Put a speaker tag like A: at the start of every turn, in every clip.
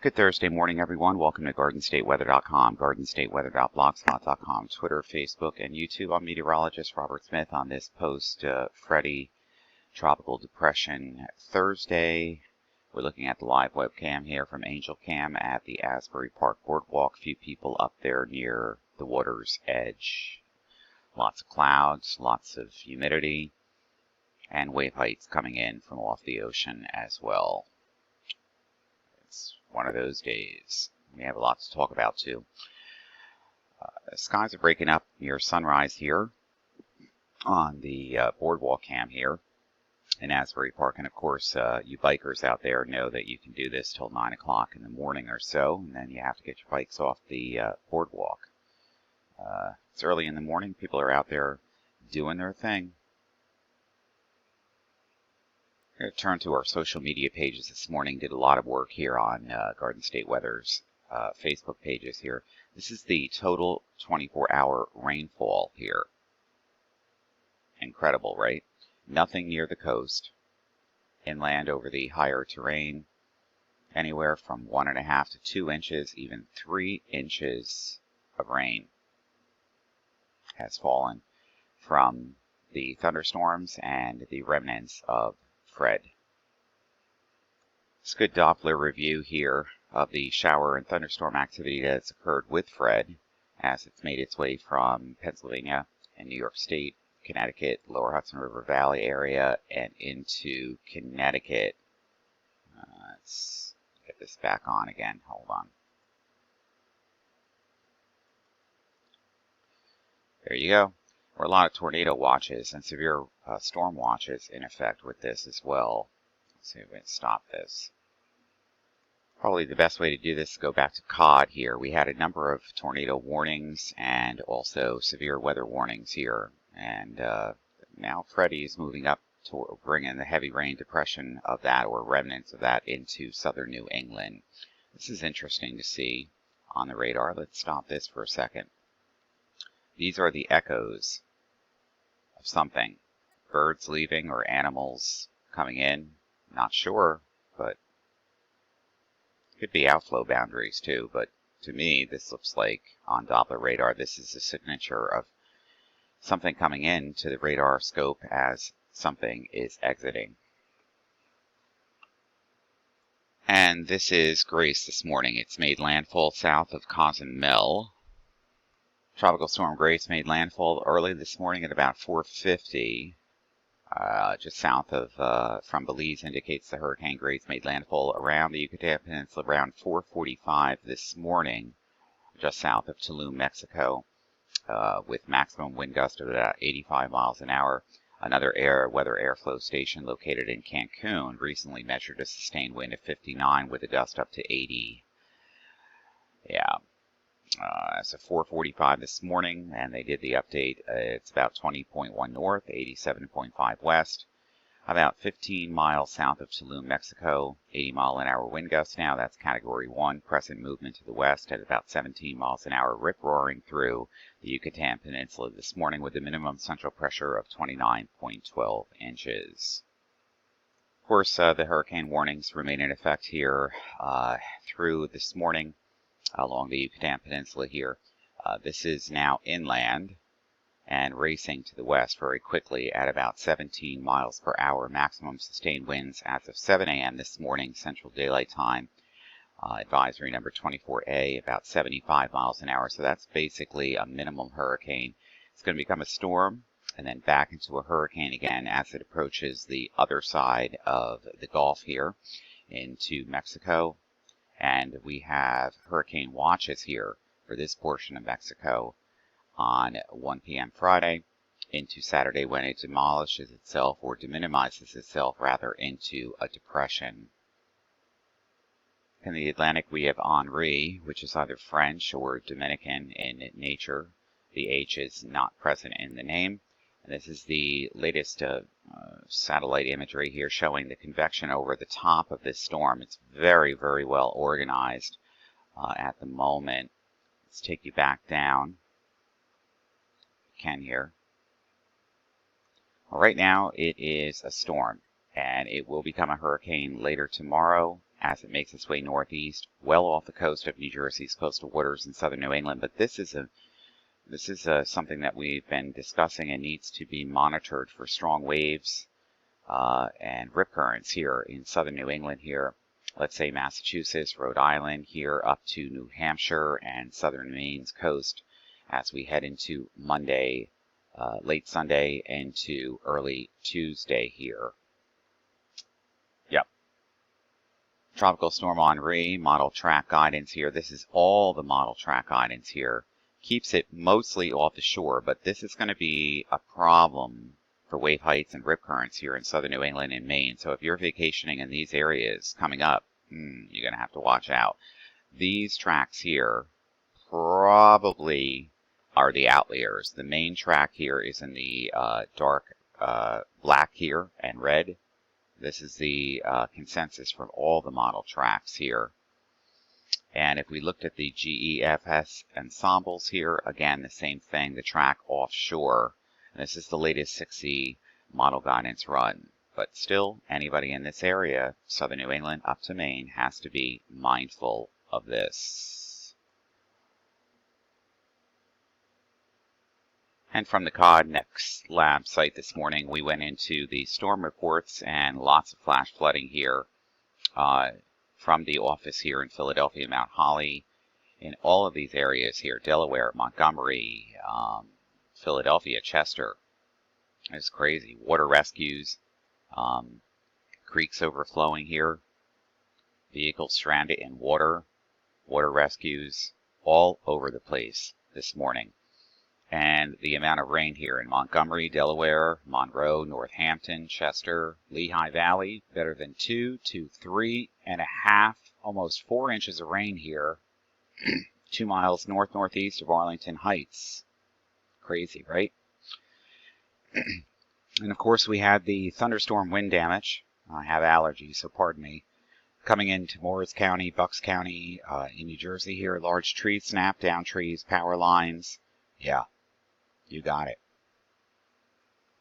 A: Good Thursday morning, everyone. Welcome to GardenStateWeather.com, GardenStateWeather.blogspot.com, Twitter, Facebook, and YouTube. I'm meteorologist Robert Smith on this post-Freddy tropical depression Thursday. We're looking at the live webcam here from Angel Cam at the Asbury Park Boardwalk. Few people up there near the water's edge. Lots of clouds, lots of humidity, and wave heights coming in from off the ocean as well. It's one of those days. We have a lot to talk about too. The skies are breaking up near sunrise here on the boardwalk cam here in Asbury Park. And of course, you bikers out there know that you can do this till 9 o'clock in the morning or so, and then you have to get your bikes off the boardwalk. It's early in the morning. People are out there doing their thing. I'm going to turn to our social media pages this morning. Did a lot of work here on Garden State Weather's Facebook pages here. This is the total 24-hour rainfall here. Incredible, right? Nothing near the coast. Inland over the higher terrain, anywhere from 1.5 to 2 inches, even 3 inches of rain has fallen from the thunderstorms and the remnants of Fred. It's a good Doppler review here of the shower and thunderstorm activity that's occurred with Fred as it's made its way from Pennsylvania and New York State, Connecticut, lower Hudson River Valley area, and into Connecticut. Let's get this back on again. Hold on. There you go. There are a lot of tornado watches and severe storm watches in effect with this as well. Let's see if we can stop this. Probably the best way to do this is go back to COD here. We had a number of tornado warnings and also severe weather warnings here. And now Freddy is moving up to bring in the heavy rain depression of that, or remnants of that, into southern New England. This is interesting to see on the radar. Let's stop this for a second. These are the echoes of something. Birds leaving or animals coming in. Not sure, but could be outflow boundaries too. But to me, this looks like on Doppler radar, this is a signature of something coming in to the radar scope as something is exiting. And this is Grace this morning. It's made landfall south of Cozumel. Tropical Storm Grace made landfall early this morning at about 4:50. Just south of, from Belize, indicates the Hurricane Grace made landfall around the Yucatan Peninsula around 4:45 this morning, just south of Tulum, Mexico, with maximum wind gusts of about 85 miles an hour. Another weather airflow station located in Cancun recently measured a sustained wind of 59 with a gust up to 80. Yeah. So 4:45 this morning, and they did the update. It's about 20.1 north, 87.5 west, about 15 miles south of Tulum, Mexico, 80-mile-an-hour wind gusts now. That's Category 1. Crescent movement to the west at about 17 miles an hour, rip-roaring through the Yucatan Peninsula this morning with a minimum central pressure of 29.12 inches. Of course, the hurricane warnings remain in effect here through this morning along the Yucatan Peninsula here. This is now inland and racing to the west very quickly at about 17 miles per hour. Maximum sustained winds as of 7 a.m. this morning, Central Daylight Time. Advisory number 24A, about 75 miles an hour. So that's basically a minimum hurricane. It's going to become a storm and then back into a hurricane again as it approaches the other side of the Gulf here into Mexico. And we have hurricane watches here for this portion of Mexico on 1 p.m. Friday into Saturday, when it demolishes itself, or deminimizes itself rather, into a depression. In the Atlantic, we have HENRI, which is either French or Dominican in nature. The H is not present in the name. And this is the latest satellite imagery here showing the convection over the top of this storm. It's very, very well organized at the moment. Let's take you back down. You can here. Well, right now it is a storm, and it will become a hurricane later tomorrow as it makes its way northeast, well off the coast of New Jersey's coastal waters in southern New England. But this is something that we've been discussing and needs to be monitored for strong waves and rip currents here in southern New England here. Let's say Massachusetts, Rhode Island, here up to New Hampshire and southern Maine's coast as we head into Monday, late Sunday into early Tuesday here. Yep. Tropical Storm HENRI, model track guidance here. This is all the model track guidance here. Keeps it mostly off the shore, but this is going to be a problem for wave heights and rip currents here in southern New England and Maine. So if you're vacationing in these areas coming up, you're going to have to watch out. These tracks here probably are the outliers. The main track here is in the dark black here and red. This is the consensus from all the model tracks here. And if we looked at the GEFS ensembles here, again, the same thing, the track offshore. This is the latest 6E model guidance run. But still, anybody in this area, southern New England up to Maine, has to be mindful of this. And from the COD Next Lab site this morning, we went into the storm reports and lots of flash flooding here from the office here in Philadelphia, Mount Holly, in all of these areas here, Delaware, Montgomery, Philadelphia, Chester. It's crazy. Water rescues, creeks overflowing here, vehicles stranded in water, water rescues all over the place this morning. And the amount of rain here in Montgomery, Delaware, Monroe, Northampton, Chester, Lehigh Valley, better than 2 to 3.5, almost 4 inches of rain here, 2 miles northeast of Arlington Heights. Crazy, right? And of course we had the thunderstorm wind damage. I have allergies, so pardon me. Coming into Morris County, Bucks County, in New Jersey here, large trees snapped, down trees, power lines. Yeah. You got it.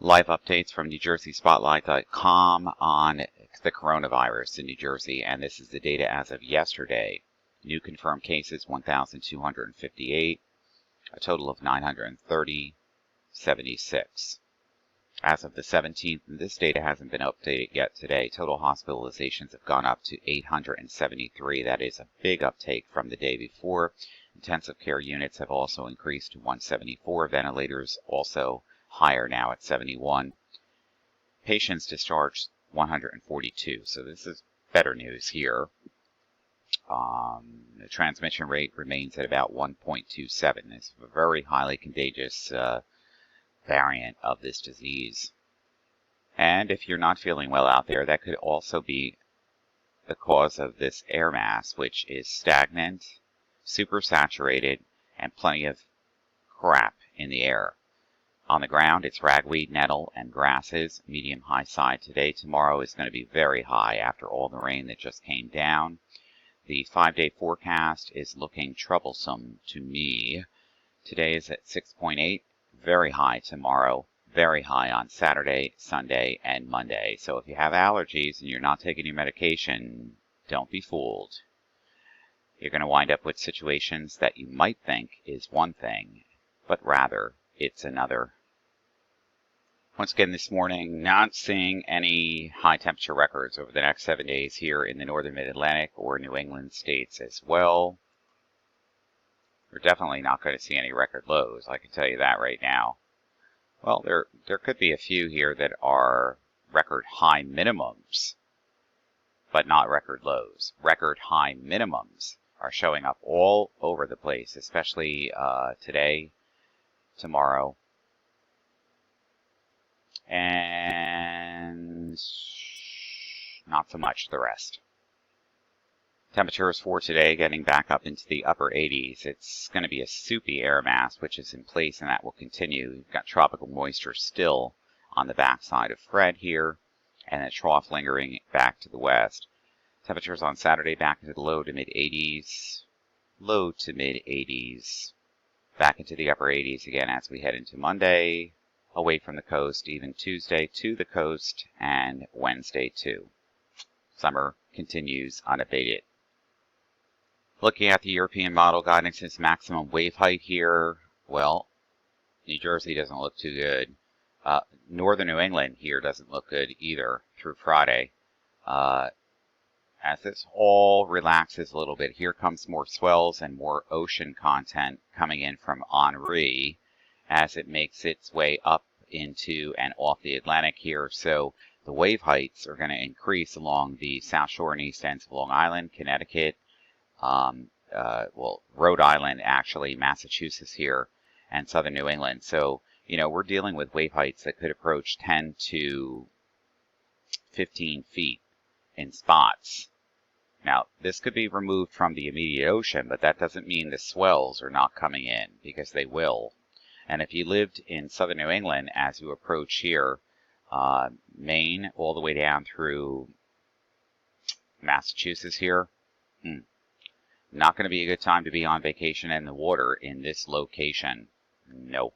A: Live updates from NewJerseySpotlight.com on the coronavirus in New Jersey, and this is the data as of yesterday. New confirmed cases 1,258, a total of 930.76. As of the 17th, and this data hasn't been updated yet today, total hospitalizations have gone up to 873. That is a big uptake from the day before. Intensive care units have also increased to 174. Ventilators also higher now at 71. Patients discharged 142. So this is better news here. The transmission rate remains at about 1.27. It's a very highly contagious variant of this disease. And if you're not feeling well out there, that could also be the cause of this air mass, which is stagnant, super saturated, and plenty of crap in the air. On the ground, it's ragweed, nettle, and grasses, medium high side today. Tomorrow is going to be very high after all the rain that just came down. The 5-day forecast is looking troublesome to me. Today is at 6.8, very high tomorrow, very high on Saturday, Sunday, and Monday. So if you have allergies and you're not taking your medication, don't be fooled. You're going to wind up with situations that you might think is one thing, but rather it's another. Once again this morning, not seeing any high temperature records over the next 7 days here in the northern mid-Atlantic or New England states as well. We're definitely not going to see any record lows, I can tell you that right now. Well, there could be a few here that are record high minimums, but not record lows. Record high minimums are showing up all over the place, especially today, tomorrow, and not so much the rest. Temperatures for today getting back up into the upper 80s. It's going to be a soupy air mass, which is in place, and that will continue. You've got tropical moisture still on the backside of Fred here, and a trough lingering back to the west. Temperatures on Saturday back into the low to mid 80s, low to mid 80s, back into the upper 80s again as we head into Monday, away from the coast, even Tuesday to the coast, and Wednesday too. Summer continues unabated. Looking at the European model guidance's maximum wave height here, well, New Jersey doesn't look too good. Northern New England here doesn't look good either through Friday. As this all relaxes a little bit, here comes more swells and more ocean content coming in from HENRI as it makes its way up into and off the Atlantic here. So the wave heights are going to increase along the South Shore and east ends of Long Island, Connecticut, well, Rhode Island, actually, Massachusetts here, and southern New England. So, you know, we're dealing with wave heights that could approach 10 to 15 feet in spots. Now, this could be removed from the immediate ocean, but that doesn't mean the swells are not coming in, because they will. And if you lived in southern New England as you approach here, Maine, all the way down through Massachusetts here, not going to be a good time to be on vacation in the water in this location. Nope.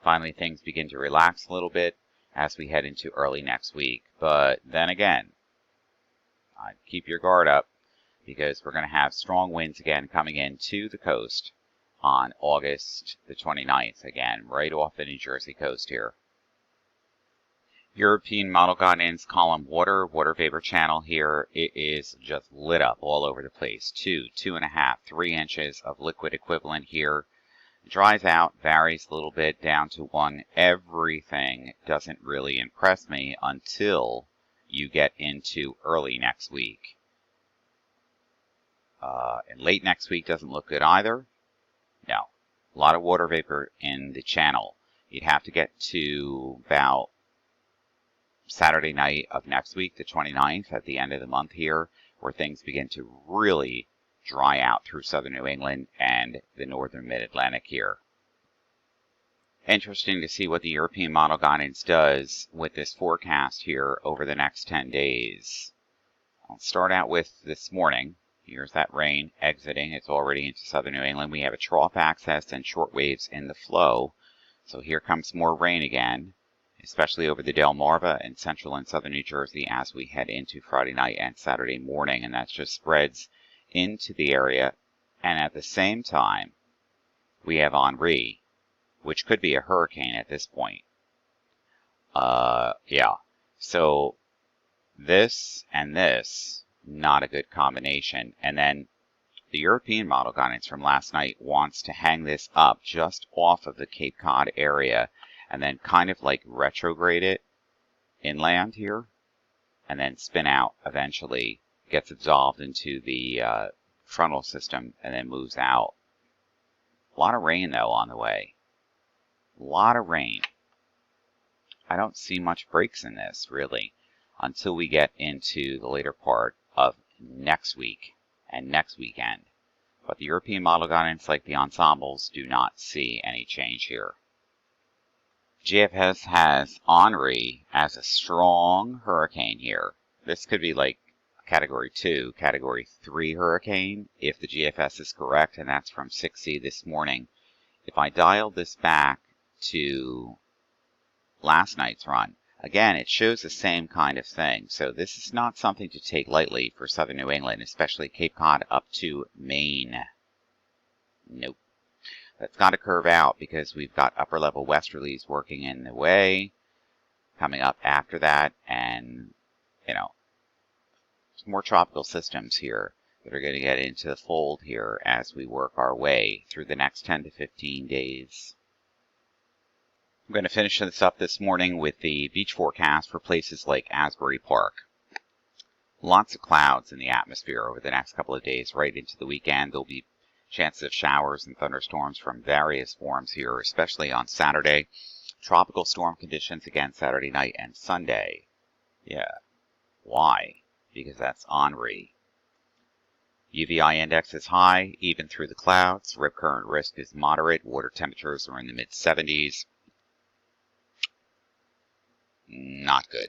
A: Finally, things begin to relax a little bit as we head into early next week. But then again, keep your guard up, because we're going to have strong winds again coming in to the coast on August the 29th, again, right off the New Jersey coast here. European model guidance column water vapor channel here. It is just lit up all over the place. 2, 2.5, 3 inches of liquid equivalent here. It dries out, varies a little bit down to 1. Everything doesn't really impress me until you get into early next week. And late next week doesn't look good either. No, a lot of water vapor in the channel. You'd have to get to about Saturday night of next week, the 29th, at the end of the month here, where things begin to really dry out through southern New England and the northern mid-Atlantic here. Interesting to see what the European model guidance does with this forecast here over the next 10 days. I'll start out with this morning. Here's that rain exiting. It's already into southern New England. We have a trough access and short waves in the flow. So here comes more rain again, especially over the Delmarva and central and southern New Jersey as we head into Friday night and Saturday morning. And that just spreads into the area. And at the same time, we have HENRI, which could be a hurricane at this point. Yeah. So this and this, not a good combination. And then the European model guidance from last night wants to hang this up just off of the Cape Cod area and then kind of like retrograde it inland here and then spin out eventually, gets absorbed into the frontal system and then moves out. A lot of rain though on the way. A lot of rain. I don't see much breaks in this really until we get into the later part of next week and next weekend. But the European model guidance, like the ensembles, do not see any change here. GFS has HENRI as a strong hurricane here. This could be like Category 2, Category 3 hurricane, if the GFS is correct, and that's from 6C this morning. If I dial this back to last night's run, again, it shows the same kind of thing. So this is not something to take lightly for southern New England, especially Cape Cod up to Maine. Nope. That's got to curve out because we've got upper level westerlies working in the way, coming up after that, and, you know, some more tropical systems here that are going to get into the fold here as we work our way through the next 10 to 15 days. I'm going to finish this up this morning with the beach forecast for places like Asbury Park. Lots of clouds in the atmosphere over the next couple of days right into the weekend. There'll be chances of showers and thunderstorms from various forms here, especially on Saturday. Tropical storm conditions again Saturday night and Sunday. Yeah. Why? Because that's HENRI. UVI index is high, even through the clouds. Rip current risk is moderate. Water temperatures are in the mid-70s. Not good.